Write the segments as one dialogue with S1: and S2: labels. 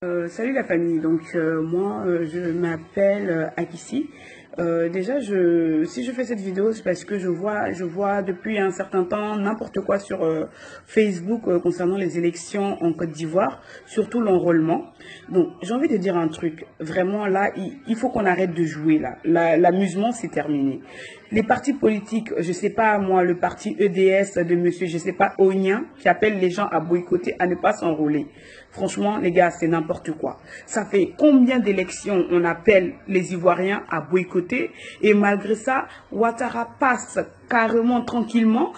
S1: Salut la famille, je m'appelle Akissi. Déjà, si je fais cette vidéo, c'est parce que je vois depuis un certain temps n'importe quoi sur Facebook concernant les élections en Côte d'Ivoire, surtout l'enrôlement. Donc, j'ai envie de dire un truc. Vraiment, là, il faut qu'on arrête de jouer là. L'amusement, c'est terminé. Les partis politiques, je sais pas moi, le parti EDS de monsieur, je sais pas, Ognien, qui appelle les gens à boycotter, à ne pas s'enrôler. Franchement, les gars, c'est n'importe quoi. Ça fait combien d'élections on appelle les Ivoiriens à boycotter et malgré ça, Ouattara passe carrément tranquillement.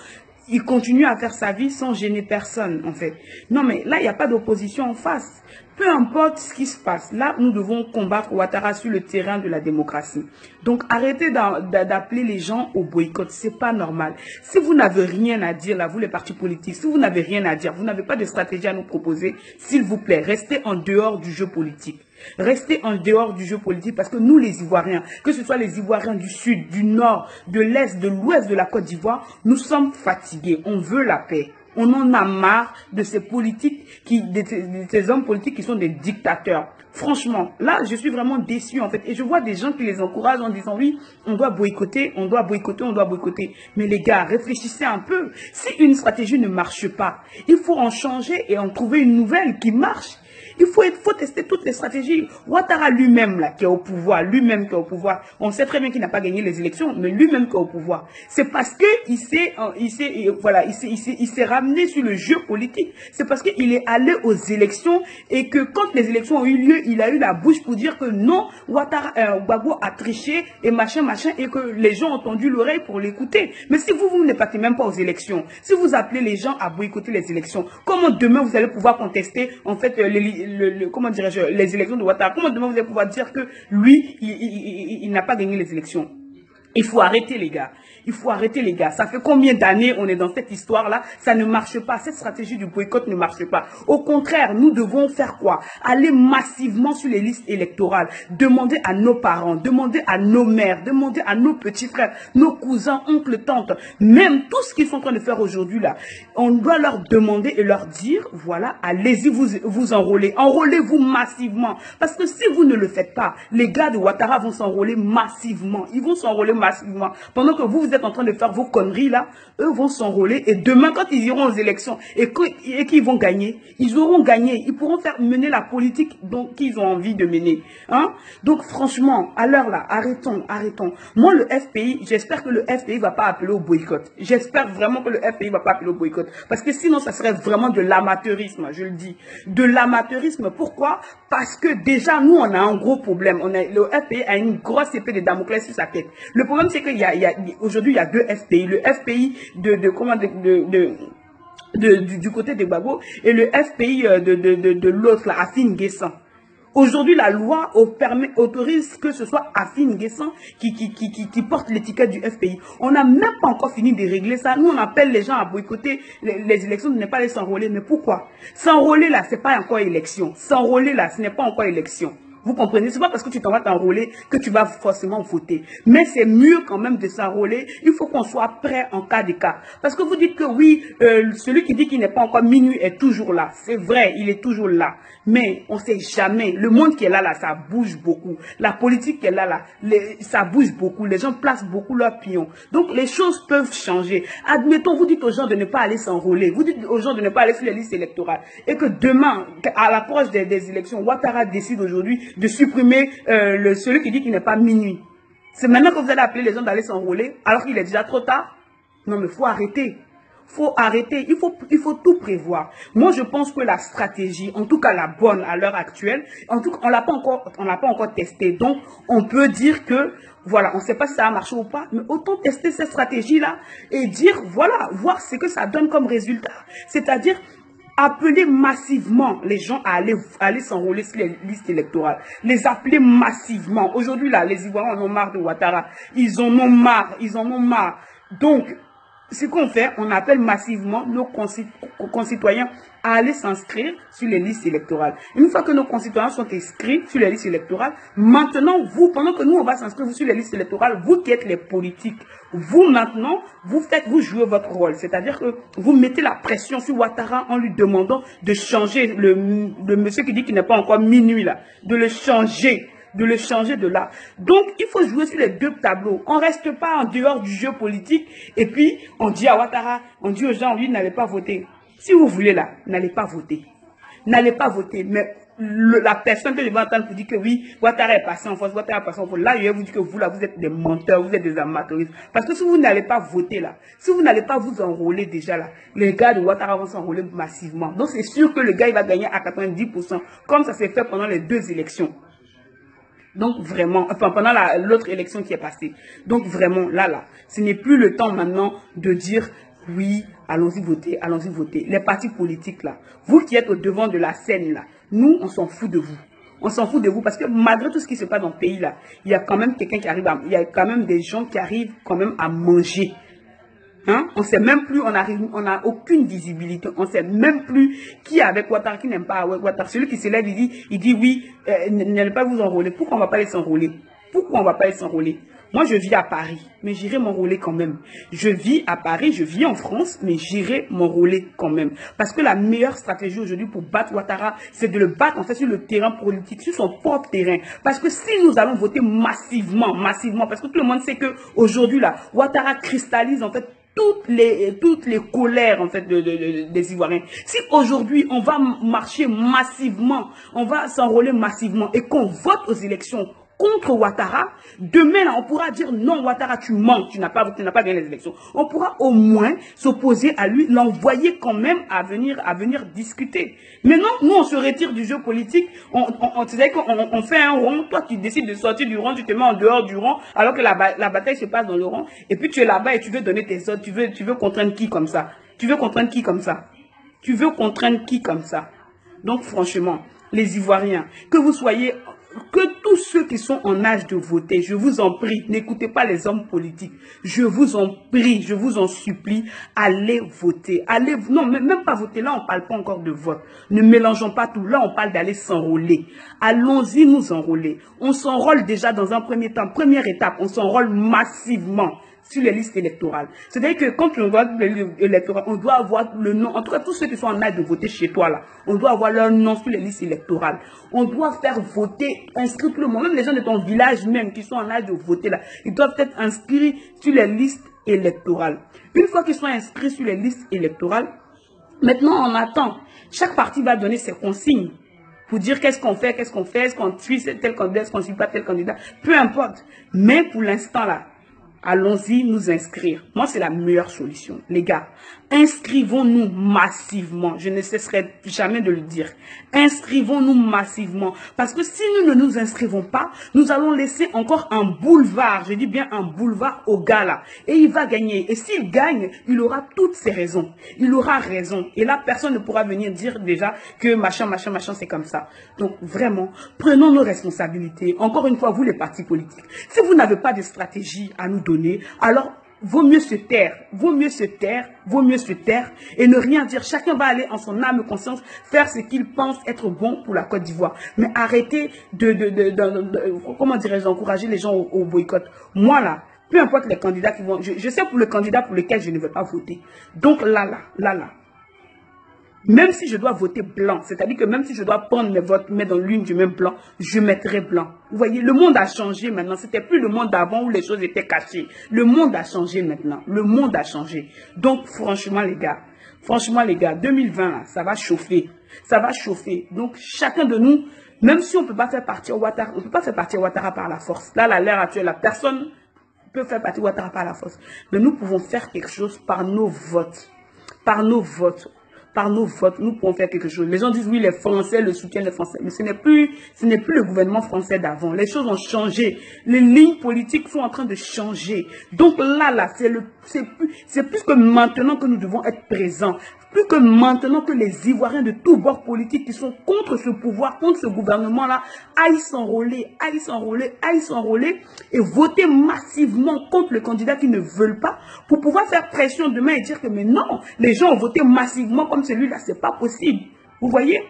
S1: Il continue à faire sa vie sans gêner personne, en fait. Non, mais là, il n'y a pas d'opposition en face. Peu importe ce qui se passe, là, nous devons combattre Ouattara sur le terrain de la démocratie. Donc, arrêtez d'appeler les gens au boycott. C'est pas normal. Si vous n'avez rien à dire, là, vous les partis politiques, si vous n'avez rien à dire, vous n'avez pas de stratégie à nous proposer, s'il vous plaît, restez en dehors du jeu politique. Restez en dehors du jeu politique parce que nous, les Ivoiriens, que ce soit les Ivoiriens du Sud, du Nord, de l'Est, de l'Ouest de la Côte d'Ivoire, nous sommes fatigués. On veut la paix. On en a marre de ces politiques, de ces hommes politiques qui sont des dictateurs. Franchement, là, je suis vraiment déçue en fait. Et je vois des gens qui les encouragent en disant oui, on doit boycotter, on doit boycotter, on doit boycotter. Mais les gars, réfléchissez un peu. Si une stratégie ne marche pas, il faut en changer et en trouver une nouvelle qui marche. Il faut tester toutes les stratégies. Ouattara lui-même, là, qui est au pouvoir, on sait très bien qu'il n'a pas gagné les élections, mais lui-même qui est au pouvoir. C'est parce qu'il s'est ramené sur le jeu politique. C'est parce qu'il est allé aux élections et que quand les élections ont eu lieu, il a eu la bouche pour dire que non, Gbagbo a triché et machin, et que les gens ont tendu l'oreille pour l'écouter. Mais si vous ne partez même pas aux élections, si vous appelez les gens à boycotter les élections, comment demain vous allez pouvoir contester, en fait, comment dirais-je, les élections de Ouattara? Comment demain vous allez pouvoir dire que lui, il n'a pas gagné les élections? Il faut arrêter les gars. Il faut arrêter les gars. Ça fait combien d'années on est dans cette histoire-là? Ça ne marche pas. Cette stratégie du boycott ne marche pas. Au contraire, nous devons faire quoi? Aller massivement sur les listes électorales. Demander à nos parents, demander à nos mères, demander à nos petits frères, nos cousins, oncles, tantes, même tout ce qu'ils sont en train de faire aujourd'hui là. On doit leur demander et leur dire, voilà, allez-y vous enrôler. Enrôlez-vous massivement. Parce que si vous ne le faites pas, les gars de Ouattara vont s'enrôler massivement. Ils vont s'enrôler massivement. Pendant que vous êtes en train de faire vos conneries là, eux vont s'enrôler et demain quand ils iront aux élections et qu'ils vont gagner, ils auront gagné, ils pourront mener la politique qu'ils ont envie de mener. Hein? Donc franchement, à l'heure là, arrêtons. Moi le FPI, j'espère que le FPI va pas appeler au boycott. J'espère vraiment que le FPI va pas appeler au boycott. Parce que sinon ça serait vraiment de l'amateurisme, je le dis. De l'amateurisme, pourquoi? Parce que déjà nous on a un gros problème. Le FPI a une grosse épée de Damoclès sur sa tête. Le problème c'est qu'il aujourd'hui il y a deux FPI. Le FPI du côté de Gbagbo et le FPI de l'autre, là, Afin Guessan. Aujourd'hui, la loi autorise que ce soit Afin Guessan qui porte l'étiquette du FPI. On n'a même pas encore fini de régler ça. Nous, on appelle les gens à boycotter les élections, de ne pas les s'enrôler. Mais pourquoi? S'enrôler là, c'est pas encore élection. S'enrôler là, ce n'est pas encore élection. Vous comprenez? C'est pas parce que tu t'en vas t'enrôler que tu vas forcément voter. Mais c'est mieux quand même de s'enrôler. Il faut qu'on soit prêt en cas de cas. Parce que vous dites que oui, celui qui dit qu'il n'est pas encore minuit est toujours là. C'est vrai, il est toujours là. Mais on sait jamais. Le monde qui est là, ça bouge beaucoup. La politique qui est là, ça bouge beaucoup. Les gens placent beaucoup leurs pions. Donc les choses peuvent changer. Admettons, vous dites aux gens de ne pas aller s'enrôler. Vous dites aux gens de ne pas aller sur les listes électorales. Et que demain, à l'approche des élections, Ouattara décide aujourd'hui de supprimer celui qui dit qu'il n'est pas minuit. C'est maintenant que vous allez appeler les gens d'aller s'enrôler alors qu'il est déjà trop tard. Non mais il faut arrêter. Faut arrêter. Il faut tout prévoir. Moi je pense que la stratégie, en tout cas la bonne à l'heure actuelle, en tout cas on l'a pas encore testé. Donc on peut dire que voilà, on ne sait pas si ça a marché ou pas, mais autant tester cette stratégie là et dire voilà, voir ce que ça donne comme résultat. C'est-à-dire appeler massivement les gens à aller s'enrôler sur les listes électorales. Les appeler massivement. Aujourd'hui, là, les Ivoiriens en ont marre de Ouattara. Ils en ont marre. Donc, ce qu'on fait, on appelle massivement nos concitoyens à aller s'inscrire sur les listes électorales. Une fois que nos concitoyens sont inscrits sur les listes électorales, maintenant, vous, pendant que nous, on va s'inscrire sur les listes électorales, vous qui êtes les politiques, vous maintenant, vous jouez votre rôle. C'est-à-dire que vous mettez la pression sur Ouattara en lui demandant de changer le monsieur qui dit qu'il n'est pas encore minuit là, de le changer de là. Donc, il faut jouer sur les deux tableaux. On ne reste pas en dehors du jeu politique et puis on dit à Ouattara, on dit aux gens, lui, n'allez pas voter. Si vous voulez là, n'allez pas voter. N'allez pas voter. Mais la personne que je vais entendre vous dire que oui, Ouattara est passé en force, Ouattara est passé en force. Là, je vais vous dire que vous, là, vous êtes des menteurs, vous êtes des amateuristes. Parce que si vous n'allez pas voter là, si vous n'allez pas vous enrôler déjà là, les gars de Ouattara vont s'enrôler massivement. Donc, c'est sûr que le gars, il va gagner à 90%, comme ça s'est fait pendant les 2 élections. Donc vraiment, enfin pendant l'autre élection qui est passée. Donc vraiment, là, ce n'est plus le temps maintenant de dire oui, allons-y voter, allons-y voter. Les partis politiques là, vous qui êtes au devant de la scène là, nous, on s'en fout de vous. On s'en fout de vous parce que malgré tout ce qui se passe dans le pays là, il y a quand même quelqu'un qui arrive, il y a quand même des gens qui arrivent quand même à manger. Hein? On ne sait même plus, on n'a aucune visibilité, on ne sait même plus qui est avec Ouattara, qui n'aime pas Ouattara. Celui qui se lève, il dit oui, n'allez pas vous enrôler. Pourquoi on ne va pas les s'enrôler? Pourquoi on ne va pas les s'enrôler? Moi, je vis à Paris, mais j'irai m'enrôler quand même. Je vis à Paris, je vis en France, mais j'irai m'enrôler quand même. Parce que la meilleure stratégie aujourd'hui pour battre Ouattara, c'est de le battre en fait sur le terrain politique, sur son propre terrain. Parce que si nous allons voter massivement, parce que tout le monde sait qu'aujourd'hui, là, Ouattara cristallise en fait toutes les colères en fait des Ivoiriens. Si aujourd'hui on va marcher massivement, on va s'enrôler massivement et qu'on vote aux élections contre Ouattara, demain là, on pourra dire non Ouattara, tu mens, tu n'as pas gagné les élections. On pourra au moins s'opposer à lui, l'envoyer quand même à venir discuter. Maintenant, nous on se retire du jeu politique, on fait un rond, toi tu décides de sortir du rond, tu te mets en dehors du rond, alors que la bataille se passe dans le rond, et puis tu es là-bas et tu veux donner tes ordres, tu veux contraindre qui comme ça? Tu veux contraindre qui comme ça? Tu veux contraindre qui comme ça? Donc franchement, les Ivoiriens, que vous soyez... Que tous ceux qui sont en âge de voter, je vous en prie, n'écoutez pas les hommes politiques. Je vous en prie, je vous en supplie, allez voter. Allez, non, même pas voter. Là, on ne parle pas encore de vote. Ne mélangeons pas tout. Là, on parle d'aller s'enrôler. Allons-y nous enrôler. On s'enrôle déjà dans un premier temps. Première étape, on s'enrôle massivement sur les listes électorales. C'est-à-dire que quand on voit les listes électorales, on doit avoir le nom, en tout cas tous ceux qui sont en âge de voter chez toi là, on doit avoir leur nom sur les listes électorales. On doit faire voter, inscrire tout le monde, même les gens de ton village même qui sont en âge de voter là, ils doivent être inscrits sur les listes électorales. Une fois qu'ils sont inscrits sur les listes électorales, maintenant on attend. Chaque parti va donner ses consignes pour dire qu'est-ce qu'on fait, est-ce qu'on suit tel candidat, est-ce qu'on ne suit pas tel candidat, peu importe. Mais pour l'instant là, allons-y nous inscrire. Moi, c'est la meilleure solution. Les gars, inscrivons-nous massivement. Je ne cesserai jamais de le dire. Inscrivons-nous massivement. Parce que si nous ne nous inscrivons pas, nous allons laisser encore un boulevard. Je dis bien un boulevard au gars là. Et il va gagner. Et s'il gagne, il aura toutes ses raisons. Il aura raison. Et là, personne ne pourra venir dire déjà que machin, c'est comme ça. Donc, vraiment, prenons nos responsabilités. Encore une fois, vous les partis politiques. Si vous n'avez pas de stratégie à nous donner, alors vaut mieux se taire, et ne rien dire. Chacun va aller en son âme et conscience faire ce qu'il pense être bon pour la Côte d'Ivoire. Mais arrêtez comment dirais-je, d'encourager les gens au boycott. Moi là, peu importe les candidats qui vont, je sais pour le candidat pour lequel je ne vais pas voter. Donc là, même si je dois voter blanc, c'est-à-dire que même si je dois prendre mes votes, mettre dans l'une du même blanc, je mettrai blanc. Vous voyez, le monde a changé maintenant. C'était plus le monde d'avant où les choses étaient cachées. Le monde a changé maintenant. Le monde a changé. Donc, franchement, les gars, 2020, là, ça va chauffer. Ça va chauffer. Donc, chacun de nous, même si on ne peut pas faire partir Ouattara, on ne peut pas faire partir Ouattara par la force. Là, à l'heure actuelle, la personne peut faire partir Ouattara par la force. Mais nous pouvons faire quelque chose par nos votes. Par nos votes. Par nos votes, nous pouvons faire quelque chose. Les gens disent oui, les Français le soutiennent, les Français. Mais ce n'est plus le gouvernement français d'avant. Les choses ont changé. Les lignes politiques sont en train de changer. Donc là, c'est plus que maintenant que nous devons être présents. plus que maintenant que les Ivoiriens de tous bords politiques qui sont contre ce pouvoir, contre ce gouvernement-là, aillent s'enrôler et voter massivement contre le candidat qui ne veulent pas pour pouvoir faire pression demain et dire que mais non, les gens ont voté massivement comme celui-là, c'est pas possible. Vous voyez?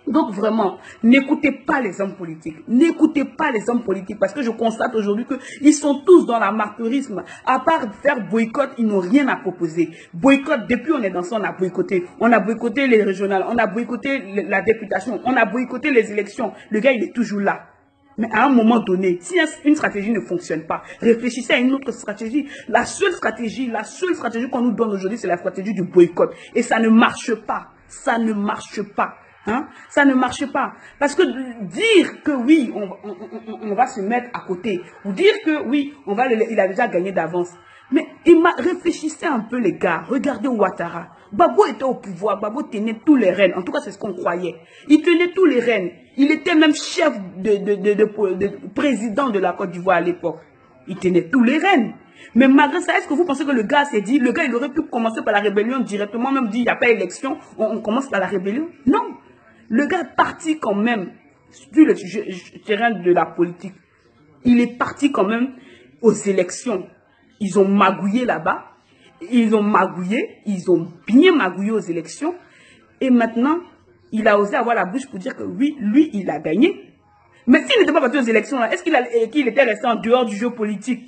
S1: Donc vraiment, n'écoutez pas les hommes politiques. N'écoutez pas les hommes politiques parce que je constate aujourd'hui qu'ils sont tous dans l'amateurisme. À part faire boycott, ils n'ont rien à proposer. Boycott, depuis on est dans ça, on a boycotté. On a boycotté les régionales, on a boycotté la députation, on a boycotté les élections. Le gars, il est toujours là. Mais à un moment donné, si une stratégie ne fonctionne pas, réfléchissez à une autre stratégie. La seule stratégie qu'on nous donne aujourd'hui, c'est la stratégie du boycott. Et ça ne marche pas. Ça ne marche pas. Hein? Ça ne marche pas. Parce que dire que oui, on va se mettre à côté, ou dire que oui, il a déjà gagné d'avance. Mais réfléchissez un peu les gars, regardez Ouattara. Gbagbo était au pouvoir, Gbagbo tenait tous les rênes, en tout cas c'est ce qu'on croyait. Il tenait tous les rênes. Il était même chef de président de la Côte d'Ivoire à l'époque. Il tenait tous les rênes. Mais malgré ça, est-ce que vous pensez que le gars s'est dit, le gars il aurait pu commencer par la rébellion directement, même dit il n'y a pas élection, on commence par la rébellion? Non. Le gars est parti quand même sur le terrain de la politique. Il est parti quand même aux élections. Ils ont magouillé là-bas. Ils ont bien magouillé aux élections. Et maintenant, il a osé avoir la bouche pour dire que oui, lui, il a gagné. Mais s'il n'était pas parti aux élections, est-ce qu'il était resté en dehors du jeu politique?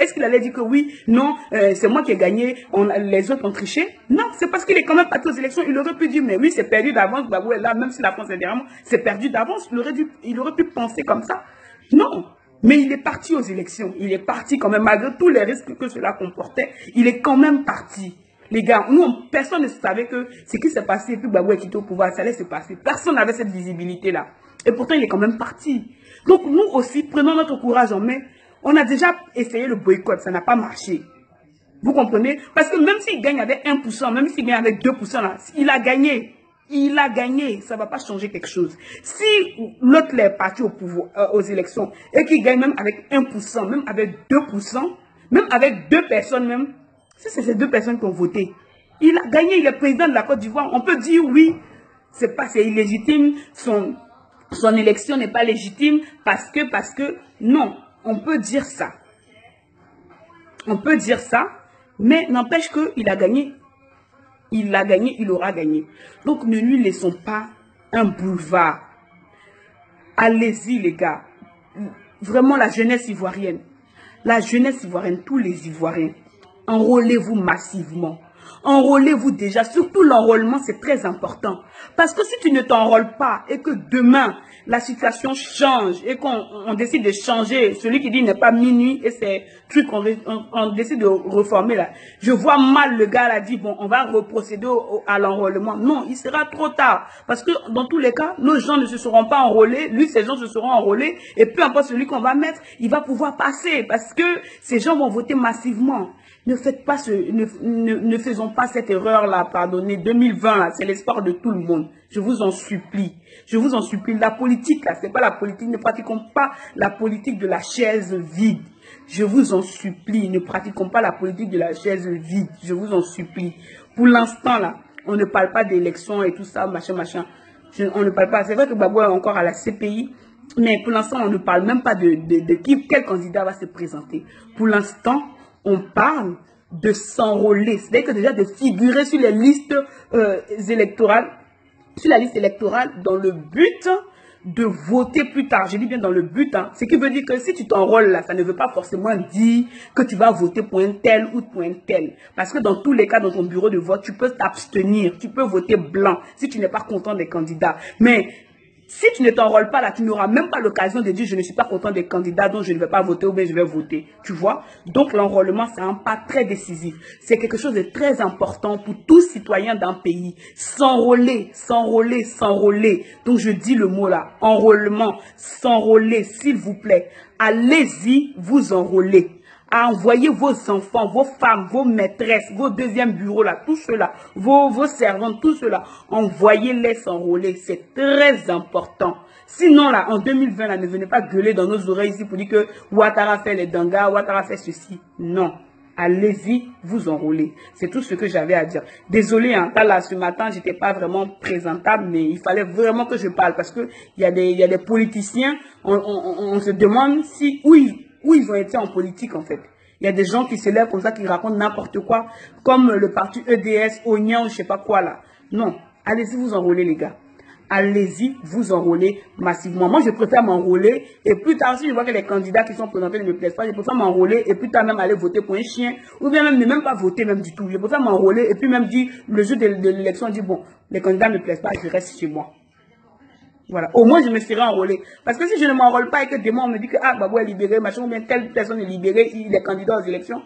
S1: Est-ce qu'il allait dire que oui, non, c'est moi qui ai gagné, les autres ont triché? Non, c'est parce qu'il est quand même parti aux élections. Il aurait pu dire, mais oui, c'est perdu d'avance, Gbagbo est là, même si la France est derrière moi, c'est perdu d'avance. Il aurait pu penser comme ça. Non, mais il est parti aux élections. Il est parti quand même, malgré tous les risques que cela comportait, il est quand même parti. Les gars, personne ne savait que ce qui s'est passé, et puis Gbagbo est quitté au pouvoir, ça allait se passer. Personne n'avait cette visibilité-là. Et pourtant, il est quand même parti. Donc, nous aussi, prenons notre courage en main. On a déjà essayé le boycott, ça n'a pas marché. Vous comprenez? Parce que même s'il gagne avec 1%, même s'il gagne avec 2%, là, il a gagné. Il a gagné. Ça ne va pas changer quelque chose. Si l'autre est parti au pouvoir, aux élections, et qu'il gagne même avec 1%, même avec 2%, même avec 2 personnes même, si c'est ces 2 personnes qui ont voté, il a gagné, il est président de la Côte d'Ivoire. On peut dire oui, c'est illégitime, son élection n'est pas légitime parce que, non, on peut dire ça. On peut dire ça, mais n'empêche qu'il a gagné. Il a gagné, il aura gagné. Donc ne lui laissons pas un boulevard. Allez-y les gars. Vraiment la jeunesse ivoirienne, tous les Ivoiriens, enrôlez-vous massivement. Enrôlez-vous déjà, surtout l'enrôlement c'est très important. Parce que si tu ne t'enrôles pas et que demain la situation change et qu'on décide de changer, celui qui dit n'est pas minuit et c'est truc on décide de reformer là. Je vois mal le gars là dit bon on va reprocéder à l'enrôlement. Non, il sera trop tard. Parce que dans tous les cas, nos gens ne se seront pas enrôlés, lui ces gens se seront enrôlés et peu importe celui qu'on va mettre, il va pouvoir passer parce que ces gens vont voter massivement. Ne faisons pas cette erreur-là, pardonnez. 2020, c'est l'espoir de tout le monde. Je vous en supplie. Je vous en supplie. La politique, là, c'est pas la politique. Ne pratiquons pas la politique de la chaise vide. Je vous en supplie. Ne pratiquons pas la politique de la chaise vide. Je vous en supplie. Pour l'instant, là, on ne parle pas d'élections et tout ça, machin, machin. On ne parle pas. C'est vrai que Gbagbo est encore à la CPI. Mais pour l'instant, on ne parle même pas de quel candidat va se présenter. Pour l'instant, on parle de s'enrôler, c'est-à-dire que déjà de figurer sur les listes électorales, sur la liste électorale dans le but de voter plus tard. Je dis bien dans le but, hein. Ce qui veut dire que si tu t'enrôles là, ça ne veut pas forcément dire que tu vas voter pour un tel ou pour un tel. Parce que dans tous les cas, dans ton bureau de vote, tu peux t'abstenir, tu peux voter blanc si tu n'es pas content des candidats. Mais si tu ne t'enrôles pas là, tu n'auras même pas l'occasion de dire je ne suis pas content des candidats donc je ne vais pas voter ou bien je vais voter. Tu vois? Donc l'enrôlement, c'est un pas très décisif. C'est quelque chose de très important pour tout citoyen d'un pays. S'enrôler, s'enrôler, s'enrôler. Donc je dis le mot là, enrôlement, s'enrôler, s'il vous plaît. Allez-y, vous enrôler. À envoyer vos enfants, vos femmes, vos maîtresses, vos deuxièmes bureaux là, tout cela, vos servantes, tout cela, envoyez-les s'enrôler, c'est très important. Sinon là, en 2020 là, ne venez pas gueuler dans nos oreilles ici pour dire que Ouattara fait les dangas, Ouattara fait ceci. Non. allez-y vous enrôler. C'est tout ce que j'avais à dire. Désolé, hein, là, ce matin, j'étais pas vraiment présentable, mais il fallait vraiment que je parle parce que il y a des politiciens, on se demande si, où ils ont été en politique, en fait. Il y a des gens qui se lèvent comme ça, qui racontent n'importe quoi, comme le parti EDS, Oignan, je sais pas quoi, là. Non, allez-y vous enrôler, les gars. Allez-y vous enrôler massivement. Moi, je préfère m'enrôler et plus tard, si je vois que les candidats qui sont présentés ne me plaisent pas, je préfère m'enrôler et plus tard même aller voter pour un chien ou bien même ne même pas voter même du tout. Je préfère m'enrôler et puis même dire, le jour de l'élection, dire bon, les candidats ne me plaisent pas, je reste chez moi. Voilà, au moins je me serai enrôlé. Parce que si je ne m'enrôle pas et que demain on me dit que ah, Babou est libéré, machin, ou bien telle personne est libérée, il est candidat aux élections,